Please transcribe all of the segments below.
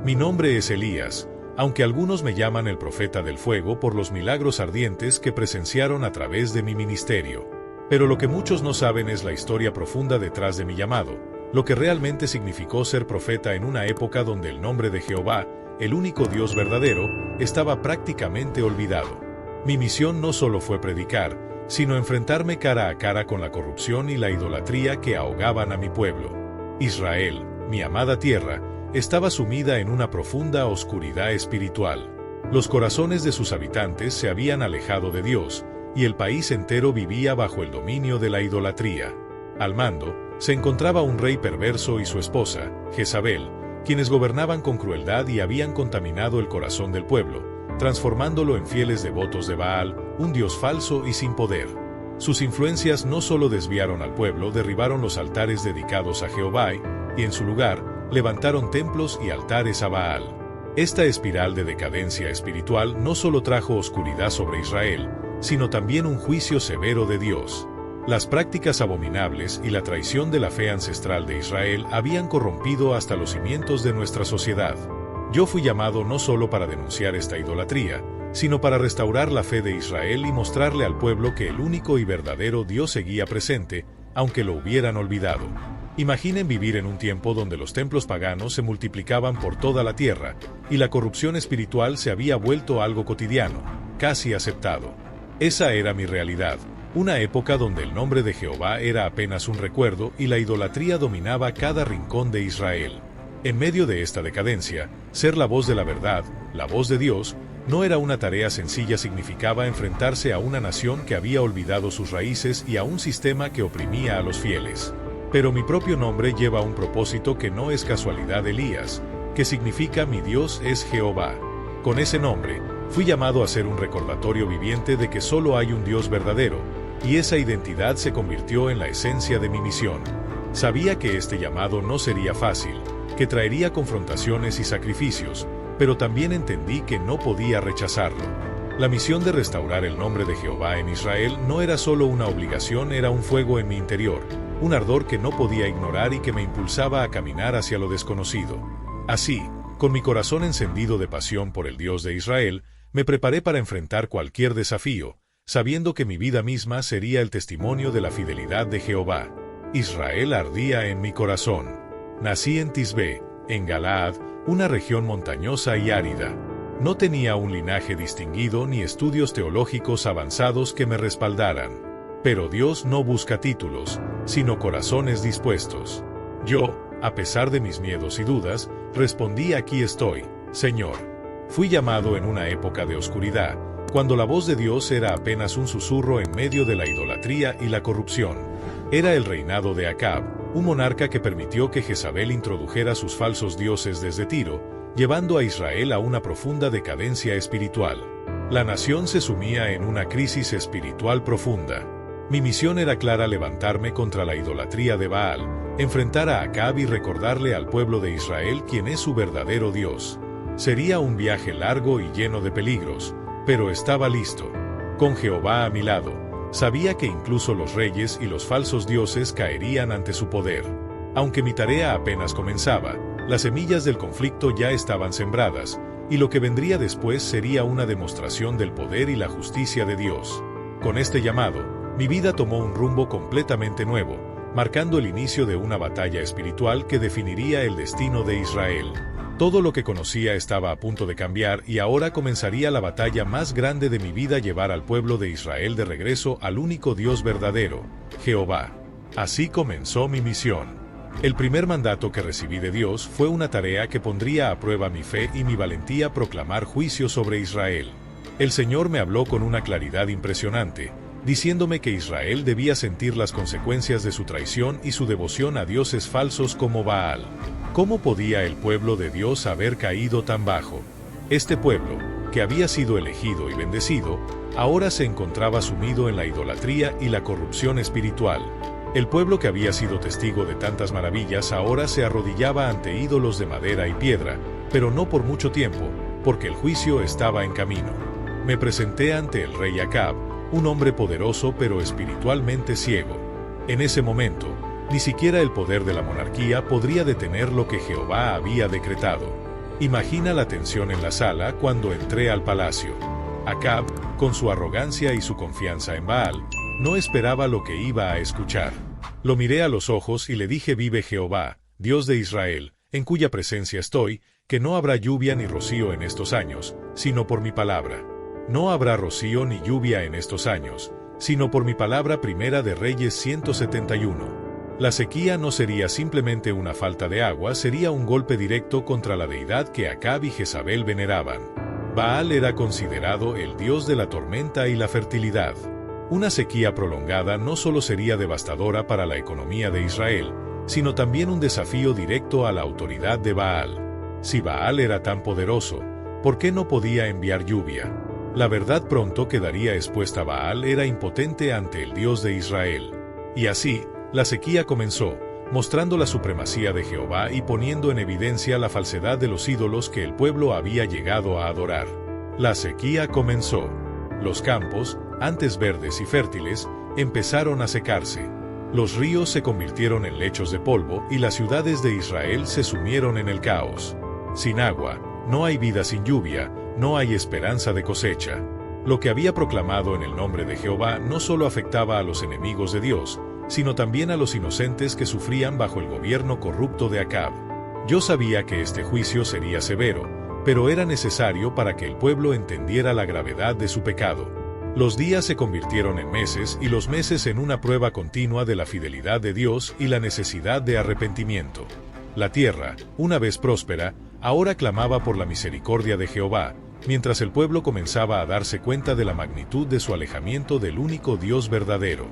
Mi nombre es Elías, aunque algunos me llaman el profeta del fuego por los milagros ardientes que presenciaron a través de mi ministerio. Pero lo que muchos no saben es la historia profunda detrás de mi llamado, lo que realmente significó ser profeta en una época donde el nombre de Jehová, el único Dios verdadero, estaba prácticamente olvidado. Mi misión no solo fue predicar, sino enfrentarme cara a cara con la corrupción y la idolatría que ahogaban a mi pueblo. Israel, mi amada tierra, estaba sumida en una profunda oscuridad espiritual. Los corazones de sus habitantes se habían alejado de Dios, y el país entero vivía bajo el dominio de la idolatría. Al mando, se encontraba un rey perverso y su esposa, Jezabel, quienes gobernaban con crueldad y habían contaminado el corazón del pueblo, transformándolo en fieles devotos de Baal, un dios falso y sin poder. Sus influencias no solo desviaron al pueblo, derribaron los altares dedicados a Jehová y, en su lugar, levantaron templos y altares a Baal. Esta espiral de decadencia espiritual no solo trajo oscuridad sobre Israel, sino también un juicio severo de Dios. Las prácticas abominables y la traición de la fe ancestral de Israel habían corrompido hasta los cimientos de nuestra sociedad. Yo fui llamado no solo para denunciar esta idolatría, sino para restaurar la fe de Israel y mostrarle al pueblo que el único y verdadero Dios seguía presente, aunque lo hubieran olvidado. Imaginen vivir en un tiempo donde los templos paganos se multiplicaban por toda la tierra, y la corrupción espiritual se había vuelto algo cotidiano, casi aceptado. Esa era mi realidad, una época donde el nombre de Jehová era apenas un recuerdo y la idolatría dominaba cada rincón de Israel. En medio de esta decadencia, ser la voz de la verdad, la voz de Dios, no era una tarea sencilla, significaba enfrentarse a una nación que había olvidado sus raíces y a un sistema que oprimía a los fieles. Pero mi propio nombre lleva un propósito que no es casualidad, Elías, que significa mi Dios es Jehová. Con ese nombre, fui llamado a ser un recordatorio viviente de que solo hay un Dios verdadero, y esa identidad se convirtió en la esencia de mi misión. Sabía que este llamado no sería fácil, que traería confrontaciones y sacrificios, pero también entendí que no podía rechazarlo. La misión de restaurar el nombre de Jehová en Israel no era solo una obligación, era un fuego en mi interior, un ardor que no podía ignorar y que me impulsaba a caminar hacia lo desconocido. Así, con mi corazón encendido de pasión por el Dios de Israel, me preparé para enfrentar cualquier desafío, sabiendo que mi vida misma sería el testimonio de la fidelidad de Jehová. Israel ardía en mi corazón. Nací en Tisbe, en Galaad, una región montañosa y árida. No tenía un linaje distinguido ni estudios teológicos avanzados que me respaldaran. Pero Dios no busca títulos, sino corazones dispuestos. Yo, a pesar de mis miedos y dudas, respondí: aquí estoy, Señor. Fui llamado en una época de oscuridad, cuando la voz de Dios era apenas un susurro en medio de la idolatría y la corrupción. Era el reinado de Acab, un monarca que permitió que Jezabel introdujera sus falsos dioses desde Tiro, llevando a Israel a una profunda decadencia espiritual. La nación se sumía en una crisis espiritual profunda. Mi misión era clara: levantarme contra la idolatría de Baal, enfrentar a Acab y recordarle al pueblo de Israel quién es su verdadero Dios. Sería un viaje largo y lleno de peligros, pero estaba listo. Con Jehová a mi lado, sabía que incluso los reyes y los falsos dioses caerían ante su poder. Aunque mi tarea apenas comenzaba, las semillas del conflicto ya estaban sembradas, y lo que vendría después sería una demostración del poder y la justicia de Dios. Con este llamado, mi vida tomó un rumbo completamente nuevo, marcando el inicio de una batalla espiritual que definiría el destino de Israel. Todo lo que conocía estaba a punto de cambiar y ahora comenzaría la batalla más grande de mi vida: llevar al pueblo de Israel de regreso al único Dios verdadero, Jehová. Así comenzó mi misión. El primer mandato que recibí de Dios fue una tarea que pondría a prueba mi fe y mi valentía: proclamar juicio sobre Israel. El Señor me habló con una claridad impresionante, diciéndome que Israel debía sentir las consecuencias de su traición y su devoción a dioses falsos como Baal. ¿Cómo podía el pueblo de Dios haber caído tan bajo? Este pueblo, que había sido elegido y bendecido, ahora se encontraba sumido en la idolatría y la corrupción espiritual. El pueblo que había sido testigo de tantas maravillas ahora se arrodillaba ante ídolos de madera y piedra, pero no por mucho tiempo, porque el juicio estaba en camino. Me presenté ante el rey Acab, un hombre poderoso pero espiritualmente ciego. En ese momento, ni siquiera el poder de la monarquía podría detener lo que Jehová había decretado. Imagina la tensión en la sala cuando entré al palacio. Acab, con su arrogancia y su confianza en Baal, no esperaba lo que iba a escuchar. Lo miré a los ojos y le dije: vive Jehová, Dios de Israel, en cuya presencia estoy, que no habrá lluvia ni rocío en estos años, sino por mi palabra. No habrá rocío ni lluvia en estos años, sino por mi palabra. Primera de Reyes 171. La sequía no sería simplemente una falta de agua, sería un golpe directo contra la deidad que Acab y Jezabel veneraban. Baal era considerado el dios de la tormenta y la fertilidad. Una sequía prolongada no solo sería devastadora para la economía de Israel, sino también un desafío directo a la autoridad de Baal. Si Baal era tan poderoso, ¿por qué no podía enviar lluvia? La verdad pronto quedaría expuesta. Baal era impotente ante el Dios de Israel. Y así, la sequía comenzó, mostrando la supremacía de Jehová y poniendo en evidencia la falsedad de los ídolos que el pueblo había llegado a adorar. La sequía comenzó. Los campos, antes verdes y fértiles, empezaron a secarse. Los ríos se convirtieron en lechos de polvo y las ciudades de Israel se sumieron en el caos. Sin agua, no hay vida; sin lluvia, no hay esperanza de cosecha. Lo que había proclamado en el nombre de Jehová no solo afectaba a los enemigos de Dios, sino también a los inocentes que sufrían bajo el gobierno corrupto de Acab. Yo sabía que este juicio sería severo, pero era necesario para que el pueblo entendiera la gravedad de su pecado. Los días se convirtieron en meses y los meses en una prueba continua de la fidelidad de Dios y la necesidad de arrepentimiento. La tierra, una vez próspera, ahora clamaba por la misericordia de Jehová, mientras el pueblo comenzaba a darse cuenta de la magnitud de su alejamiento del único Dios verdadero.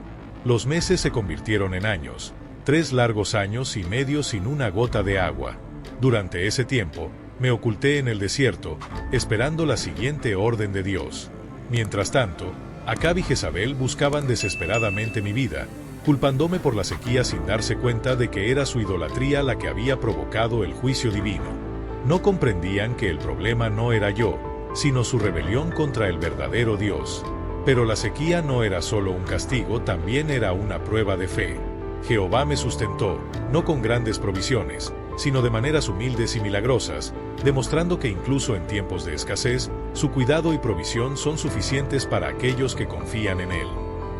Los meses se convirtieron en años, 3 largos años y medio sin una gota de agua. Durante ese tiempo, me oculté en el desierto, esperando la siguiente orden de Dios. Mientras tanto, Acab y Jezabel buscaban desesperadamente mi vida, culpándome por la sequía sin darse cuenta de que era su idolatría la que había provocado el juicio divino. No comprendían que el problema no era yo, sino su rebelión contra el verdadero Dios. Pero la sequía no era solo un castigo, también era una prueba de fe. Jehová me sustentó, no con grandes provisiones, sino de maneras humildes y milagrosas, demostrando que incluso en tiempos de escasez, su cuidado y provisión son suficientes para aquellos que confían en Él.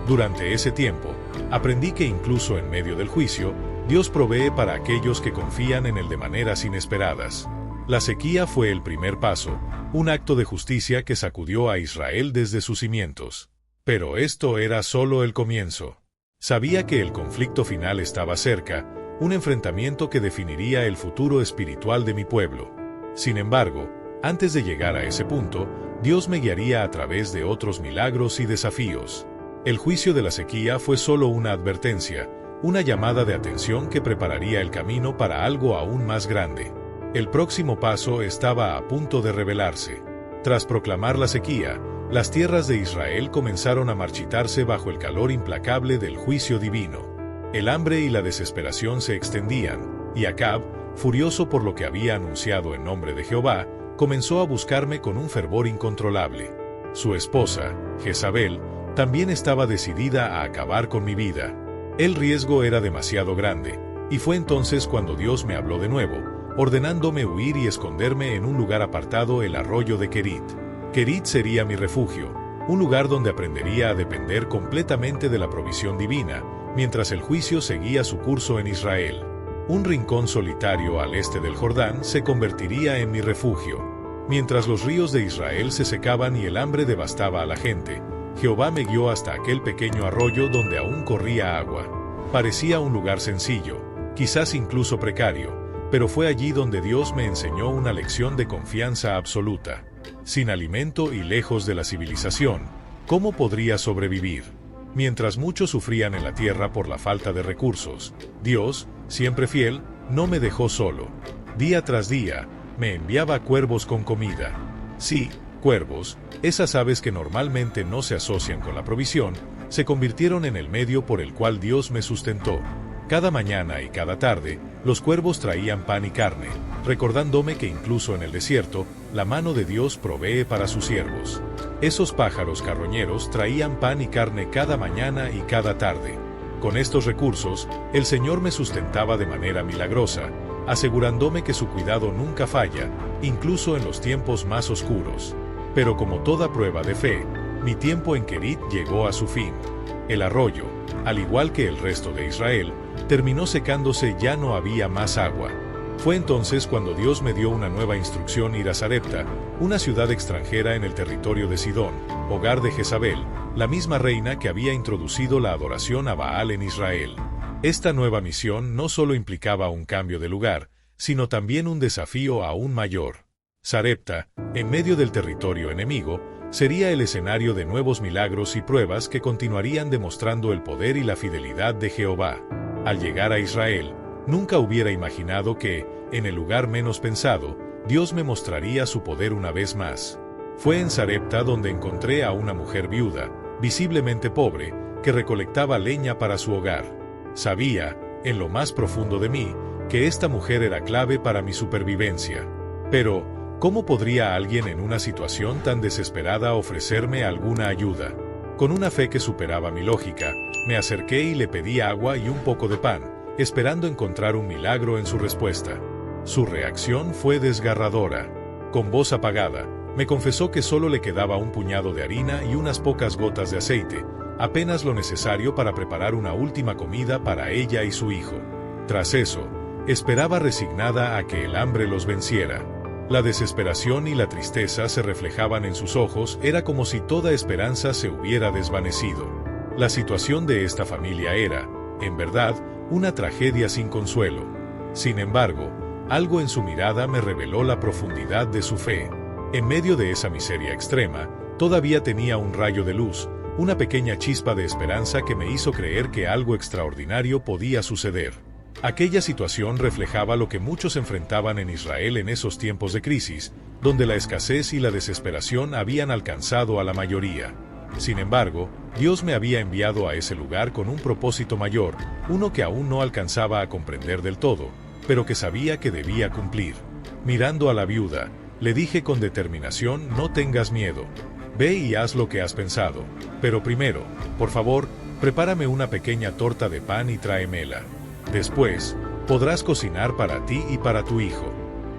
Durante ese tiempo, aprendí que incluso en medio del juicio, Dios provee para aquellos que confían en Él de maneras inesperadas. La sequía fue el primer paso, un acto de justicia que sacudió a Israel desde sus cimientos. Pero esto era solo el comienzo. Sabía que el conflicto final estaba cerca, un enfrentamiento que definiría el futuro espiritual de mi pueblo. Sin embargo, antes de llegar a ese punto, Dios me guiaría a través de otros milagros y desafíos. El juicio de la sequía fue solo una advertencia, una llamada de atención que prepararía el camino para algo aún más grande. El próximo paso estaba a punto de revelarse. Tras proclamar la sequía, las tierras de Israel comenzaron a marchitarse bajo el calor implacable del juicio divino. El hambre y la desesperación se extendían, y Acab, furioso por lo que había anunciado en nombre de Jehová, comenzó a buscarme con un fervor incontrolable. Su esposa, Jezabel, también estaba decidida a acabar con mi vida. El riesgo era demasiado grande, y fue entonces cuando Dios me habló de nuevo, ordenándome huir y esconderme en un lugar apartado, el arroyo de Kerit. Kerit sería mi refugio, un lugar donde aprendería a depender completamente de la provisión divina, mientras el juicio seguía su curso en Israel. Un rincón solitario al este del Jordán se convertiría en mi refugio. Mientras los ríos de Israel se secaban y el hambre devastaba a la gente, Jehová me guió hasta aquel pequeño arroyo donde aún corría agua. Parecía un lugar sencillo, quizás incluso precario, pero fue allí donde Dios me enseñó una lección de confianza absoluta. Sin alimento y lejos de la civilización, ¿cómo podría sobrevivir? Mientras muchos sufrían en la tierra por la falta de recursos, Dios, siempre fiel, no me dejó solo. Día tras día, me enviaba cuervos con comida. Sí, cuervos, esas aves que normalmente no se asocian con la provisión, se convirtieron en el medio por el cual Dios me sustentó. Cada mañana y cada tarde, los cuervos traían pan y carne, recordándome que incluso en el desierto, la mano de Dios provee para sus siervos. Esos pájaros carroñeros traían pan y carne cada mañana y cada tarde. Con estos recursos, el Señor me sustentaba de manera milagrosa, asegurándome que su cuidado nunca falla, incluso en los tiempos más oscuros. Pero como toda prueba de fe, mi tiempo en Kerit llegó a su fin. El arroyo, al igual que el resto de Israel, terminó secándose, ya no había más agua. Fue entonces cuando Dios me dio una nueva instrucción: ir a Sarepta, una ciudad extranjera en el territorio de Sidón, hogar de Jezabel, la misma reina que había introducido la adoración a Baal en Israel. Esta nueva misión no solo implicaba un cambio de lugar, sino también un desafío aún mayor. Sarepta, en medio del territorio enemigo, sería el escenario de nuevos milagros y pruebas que continuarían demostrando el poder y la fidelidad de Jehová. Al llegar a Israel, nunca hubiera imaginado que, en el lugar menos pensado, Dios me mostraría su poder una vez más. Fue en Sarepta donde encontré a una mujer viuda, visiblemente pobre, que recolectaba leña para su hogar. Sabía, en lo más profundo de mí, que esta mujer era clave para mi supervivencia. Pero, ¿cómo podría alguien en una situación tan desesperada ofrecerme alguna ayuda? Con una fe que superaba mi lógica, me acerqué y le pedí agua y un poco de pan, esperando encontrar un milagro en su respuesta. Su reacción fue desgarradora. Con voz apagada, me confesó que solo le quedaba un puñado de harina y unas pocas gotas de aceite, apenas lo necesario para preparar una última comida para ella y su hijo. Tras eso, esperaba resignada a que el hambre los venciera. La desesperación y la tristeza se reflejaban en sus ojos, era como si toda esperanza se hubiera desvanecido. La situación de esta familia era, en verdad, una tragedia sin consuelo. Sin embargo, algo en su mirada me reveló la profundidad de su fe. En medio de esa miseria extrema, todavía tenía un rayo de luz, una pequeña chispa de esperanza que me hizo creer que algo extraordinario podía suceder. Aquella situación reflejaba lo que muchos enfrentaban en Israel en esos tiempos de crisis, donde la escasez y la desesperación habían alcanzado a la mayoría. Sin embargo, Dios me había enviado a ese lugar con un propósito mayor, uno que aún no alcanzaba a comprender del todo, pero que sabía que debía cumplir. Mirando a la viuda, le dije con determinación: no tengas miedo. Ve y haz lo que has pensado. Pero primero, por favor, prepárame una pequeña torta de pan y tráemela. Después, podrás cocinar para ti y para tu hijo.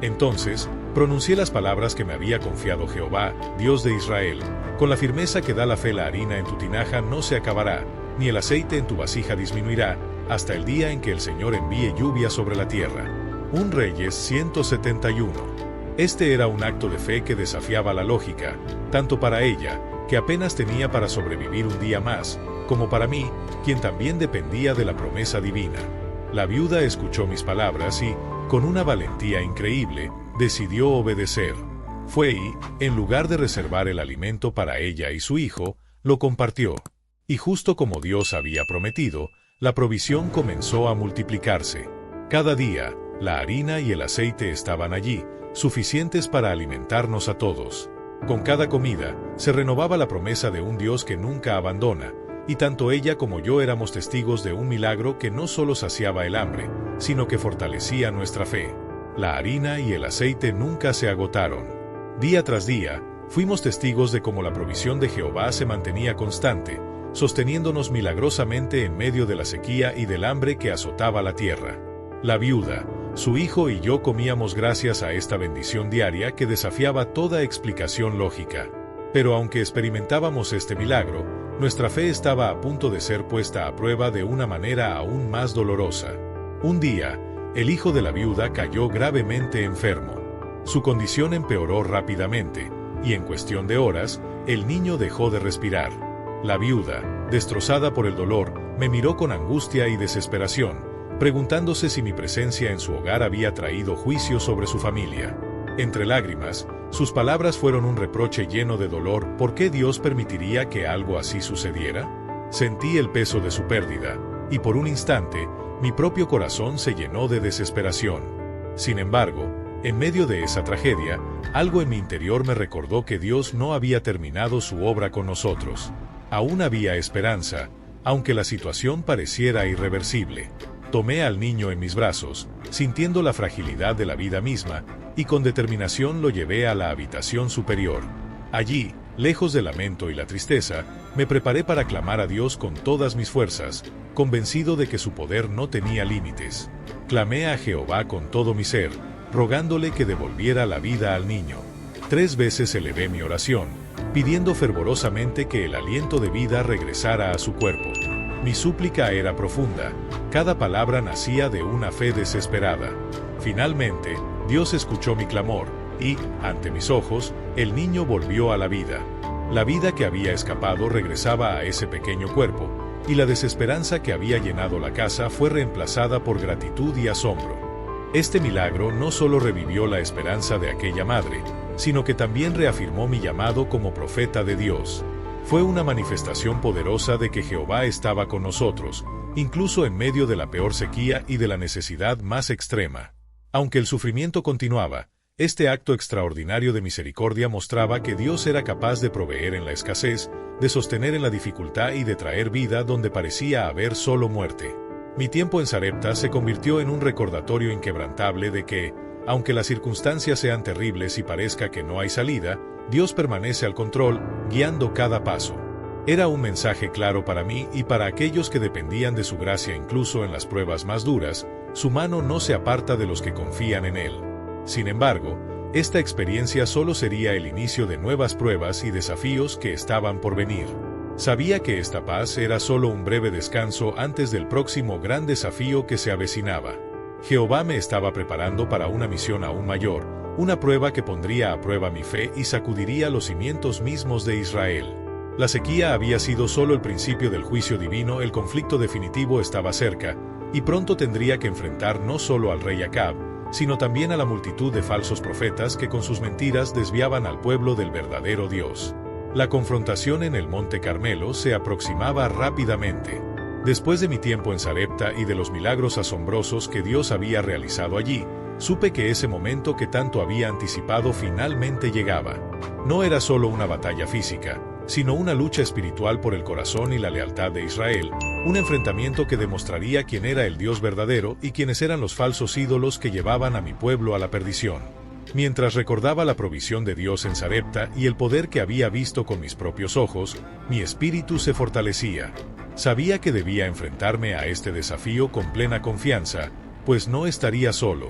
Entonces, pronuncié las palabras que me había confiado Jehová, Dios de Israel. Con la firmeza que da la fe: la harina en tu tinaja no se acabará, ni el aceite en tu vasija disminuirá, hasta el día en que el Señor envíe lluvia sobre la tierra. 1 Reyes 171. Este era un acto de fe que desafiaba la lógica, tanto para ella, que apenas tenía para sobrevivir un día más, como para mí, quien también dependía de la promesa divina. La viuda escuchó mis palabras y, con una valentía increíble, decidió obedecer. Fue y, en lugar de reservar el alimento para ella y su hijo, lo compartió. Y justo como Dios había prometido, la provisión comenzó a multiplicarse. Cada día, la harina y el aceite estaban allí, suficientes para alimentarnos a todos. Con cada comida, se renovaba la promesa de un Dios que nunca abandona, y tanto ella como yo éramos testigos de un milagro que no solo saciaba el hambre, sino que fortalecía nuestra fe. La harina y el aceite nunca se agotaron. Día tras día, fuimos testigos de cómo la provisión de Jehová se mantenía constante, sosteniéndonos milagrosamente en medio de la sequía y del hambre que azotaba la tierra. La viuda, su hijo y yo comíamos gracias a esta bendición diaria que desafiaba toda explicación lógica. Pero aunque experimentábamos este milagro, nuestra fe estaba a punto de ser puesta a prueba de una manera aún más dolorosa. Un día, el hijo de la viuda cayó gravemente enfermo. Su condición empeoró rápidamente, y en cuestión de horas, el niño dejó de respirar. La viuda, destrozada por el dolor, me miró con angustia y desesperación, preguntándose si mi presencia en su hogar había traído juicio sobre su familia. Entre lágrimas, sus palabras fueron un reproche lleno de dolor. ¿Por qué Dios permitiría que algo así sucediera? Sentí el peso de su pérdida, y por un instante, mi propio corazón se llenó de desesperación. Sin embargo, en medio de esa tragedia, algo en mi interior me recordó que Dios no había terminado su obra con nosotros. Aún había esperanza, aunque la situación pareciera irreversible. Tomé al niño en mis brazos, sintiendo la fragilidad de la vida misma, y con determinación lo llevé a la habitación superior. Allí, lejos del lamento y la tristeza, me preparé para clamar a Dios con todas mis fuerzas, convencido de que su poder no tenía límites. Clamé a Jehová con todo mi ser, rogándole que devolviera la vida al niño. 3 veces elevé mi oración, pidiendo fervorosamente que el aliento de vida regresara a su cuerpo. Mi súplica era profunda, cada palabra nacía de una fe desesperada. Finalmente, Dios escuchó mi clamor, y, ante mis ojos, el niño volvió a la vida. La vida que había escapado regresaba a ese pequeño cuerpo, y la desesperanza que había llenado la casa fue reemplazada por gratitud y asombro. Este milagro no solo revivió la esperanza de aquella madre, sino que también reafirmó mi llamado como profeta de Dios. Fue una manifestación poderosa de que Jehová estaba con nosotros, incluso en medio de la peor sequía y de la necesidad más extrema. Aunque el sufrimiento continuaba, este acto extraordinario de misericordia mostraba que Dios era capaz de proveer en la escasez, de sostener en la dificultad y de traer vida donde parecía haber solo muerte. Mi tiempo en Sarepta se convirtió en un recordatorio inquebrantable de que, aunque las circunstancias sean terribles y parezca que no hay salida, Dios permanece al control, guiando cada paso. Era un mensaje claro para mí y para aquellos que dependían de su gracia incluso en las pruebas más duras. Su mano no se aparta de los que confían en Él. Sin embargo, esta experiencia solo sería el inicio de nuevas pruebas y desafíos que estaban por venir. Sabía que esta paz era solo un breve descanso antes del próximo gran desafío que se avecinaba. Jehová me estaba preparando para una misión aún mayor, una prueba que pondría a prueba mi fe y sacudiría los cimientos mismos de Israel. La sequía había sido solo el principio del juicio divino, el conflicto definitivo estaba cerca, y pronto tendría que enfrentar no solo al rey Acab, sino también a la multitud de falsos profetas que con sus mentiras desviaban al pueblo del verdadero Dios. La confrontación en el Monte Carmelo se aproximaba rápidamente. Después de mi tiempo en Sarepta y de los milagros asombrosos que Dios había realizado allí, supe que ese momento que tanto había anticipado finalmente llegaba. No era solo una batalla física, sino una lucha espiritual por el corazón y la lealtad de Israel, un enfrentamiento que demostraría quién era el Dios verdadero y quiénes eran los falsos ídolos que llevaban a mi pueblo a la perdición. Mientras recordaba la provisión de Dios en Sarepta y el poder que había visto con mis propios ojos, mi espíritu se fortalecía. Sabía que debía enfrentarme a este desafío con plena confianza, pues no estaría solo.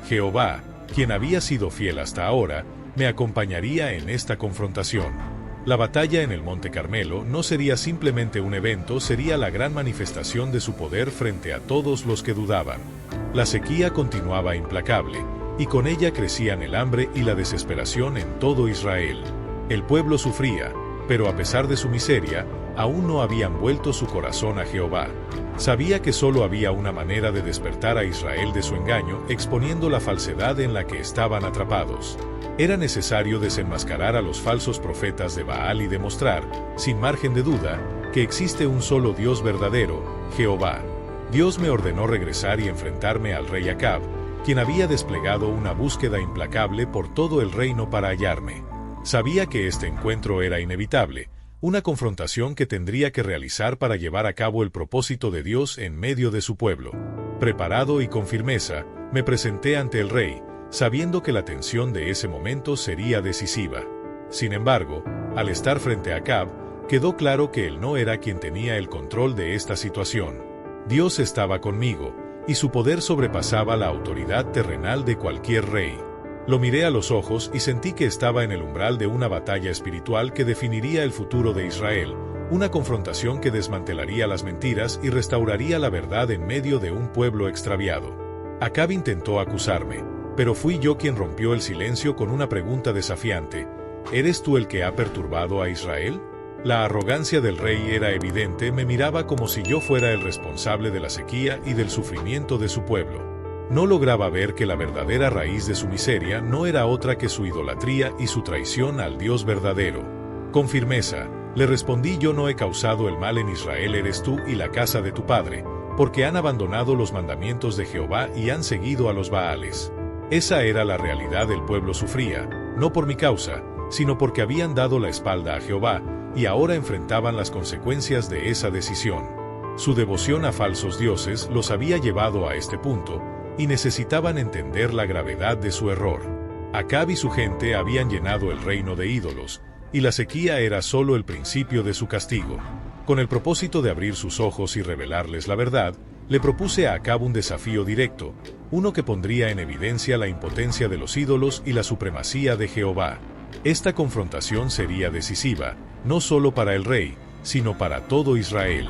Jehová, quien había sido fiel hasta ahora, me acompañaría en esta confrontación. La batalla en el Monte Carmelo no sería simplemente un evento, sería la gran manifestación de su poder frente a todos los que dudaban. La sequía continuaba implacable, y con ella crecían el hambre y la desesperación en todo Israel. El pueblo sufría, pero a pesar de su miseria, aún no habían vuelto su corazón a Jehová. Sabía que solo había una manera de despertar a Israel de su engaño, exponiendo la falsedad en la que estaban atrapados. Era necesario desenmascarar a los falsos profetas de Baal y demostrar, sin margen de duda, que existe un solo Dios verdadero, Jehová. Dios me ordenó regresar y enfrentarme al rey Acab, quien había desplegado una búsqueda implacable por todo el reino para hallarme. Sabía que este encuentro era inevitable, una confrontación que tendría que realizar para llevar a cabo el propósito de Dios en medio de su pueblo. Preparado y con firmeza, me presenté ante el rey, sabiendo que la tensión de ese momento sería decisiva. Sin embargo, al estar frente a Acab, quedó claro que él no era quien tenía el control de esta situación. Dios estaba conmigo, y su poder sobrepasaba la autoridad terrenal de cualquier rey. Lo miré a los ojos y sentí que estaba en el umbral de una batalla espiritual que definiría el futuro de Israel, una confrontación que desmantelaría las mentiras y restauraría la verdad en medio de un pueblo extraviado. Acab intentó acusarme, pero fui yo quien rompió el silencio con una pregunta desafiante: ¿eres tú el que ha perturbado a Israel? La arrogancia del rey era evidente, me miraba como si yo fuera el responsable de la sequía y del sufrimiento de su pueblo. No lograba ver que la verdadera raíz de su miseria no era otra que su idolatría y su traición al Dios verdadero. Con firmeza, le respondí: yo no he causado el mal en Israel, eres tú y la casa de tu padre, porque han abandonado los mandamientos de Jehová y han seguido a los Baales. Esa era la realidad. El pueblo sufría, no por mi causa, sino porque habían dado la espalda a Jehová, y ahora enfrentaban las consecuencias de esa decisión. Su devoción a falsos dioses los había llevado a este punto, y necesitaban entender la gravedad de su error. Acab y su gente habían llenado el reino de ídolos, y la sequía era solo el principio de su castigo. Con el propósito de abrir sus ojos y revelarles la verdad, Le propuse a Acab un desafío directo, uno que pondría en evidencia la impotencia de los ídolos y la supremacía de Jehová. Esta confrontación sería decisiva, no solo para el rey, sino para todo Israel.